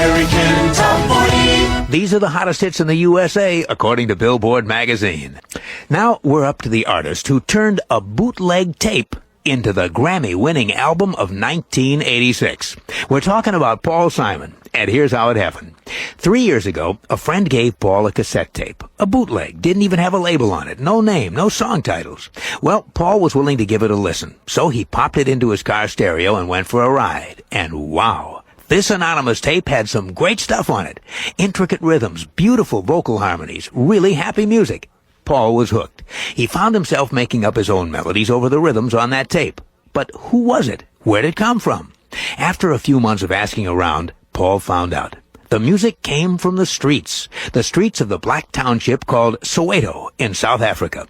American Top 40. These are the hottest hits in the USA, according to Billboard magazine. Now we're up to the artist who turned a bootleg tape into the Grammy-winning album of 1986. We're talking about Paul Simon, and here's how it happened. 3 years ago, a friend gave Paul a cassette tape, a bootleg, didn't even have a label on it, no name, no song titles. Well, Paul was willing to give it a listen, so he popped it into his car stereo and went for a ride. And wow! This anonymous tape had some great stuff on it. Intricate rhythms, beautiful vocal harmonies, really happy music. Paul was hooked. He found himself making up his own melodies over the rhythms on that tape. But who was it? Where did it come from? After a few months of asking around, Paul found out. The music came from the streets of the black township called Soweto in South Africa.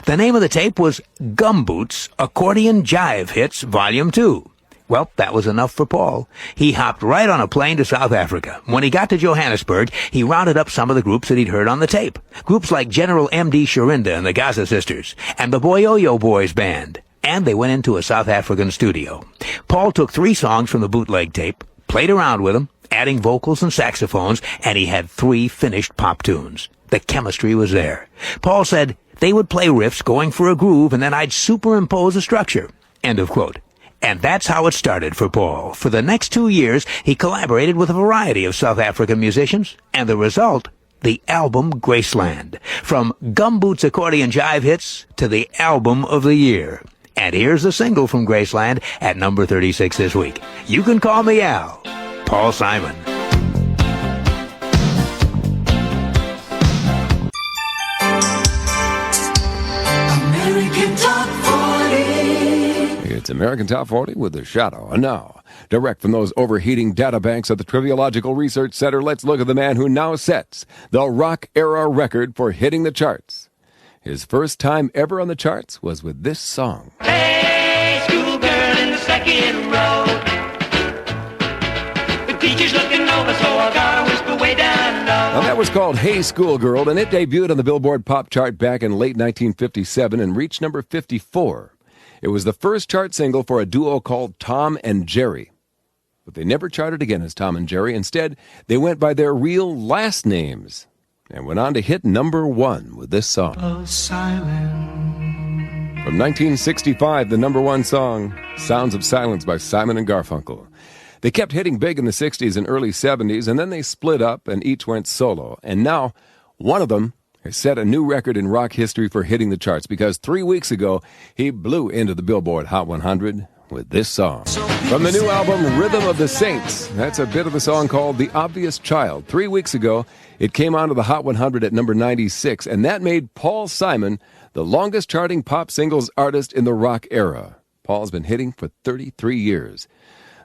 The name of the tape was Gumboots Accordion Jive Hits Volume 2. Well, that was enough for Paul. He hopped right on a plane to South Africa. When he got to Johannesburg, he rounded up some of the groups that he'd heard on the tape. Groups like General M.D. Sharinda and the Gaza Sisters, and the Boyoyo Boys Band. And they went into a South African studio. Paul took 3 songs from the bootleg tape, played around with them, adding vocals and saxophones, and he had 3 finished pop tunes. The chemistry was there. Paul said, they would play riffs going for a groove, and then I'd superimpose a structure. End of quote. And that's how it started for Paul. For the next 2 years, he collaborated with a variety of South African musicians, and the result, the album Graceland. From Gumboots Accordion Jive Hits to the Album of the Year. And here's the single from Graceland at number 36 this week. You Can Call Me Al, Paul Simon. American Top 40. It's American Top 40 with the Shadow. And now, direct from those overheating data banks at the Triviological Research Center, let's look at the man who now sets the rock-era record for hitting the charts. His first time ever on the charts was with this song. Hey, schoolgirl in the second row. The teacher's looking over, so I gotta whisper way down low. Now, that was called Hey Schoolgirl, and it debuted on the Billboard Pop Chart back in late 1957 and reached number 54. It was the first chart single for a duo called Tom and Jerry. But they never charted again as Tom and Jerry. Instead, they went by their real last names and went on to hit number 1 with this song. From 1965, the number 1 song, Sounds of Silence by Simon and Garfunkel. They kept hitting big in the 60s and early 70s, and then they split up and each went solo. And now, one of them has set a new record in rock history for hitting the charts, because 3 weeks ago, he blew into the Billboard Hot 100 with this song. From the new album, Rhythm of the Saints, that's a bit of the song called The Obvious Child. 3 weeks ago, it came onto the Hot 100 at number 96, and that made Paul Simon the longest-charting pop singles artist in the rock era. Paul's been hitting for 33 years.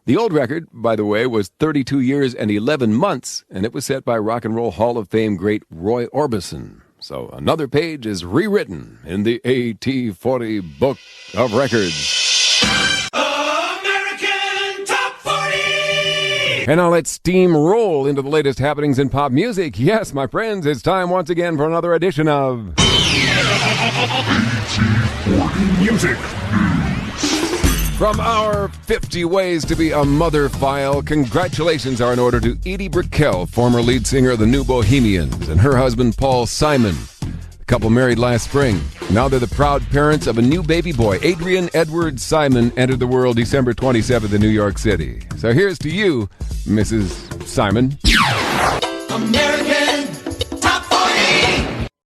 The old record, by the way, was 32 years and 11 months, and it was set by Rock and Roll Hall of Fame great Roy Orbison. So another page is rewritten in the AT40 Book of Records. American Top 40. And now let's steamroll into the latest happenings in pop music. Yes, my friends, it's time once again for another edition of AT40 Music. From our 50 Ways to Be a Mother file, congratulations are in order to Edie Brickell, former lead singer of the New Bohemians, and her husband Paul Simon. The couple married last spring. Now they're the proud parents of a new baby boy. Adrian Edward Simon entered the world December 27th in New York City. So here's to you, Mrs. Simon.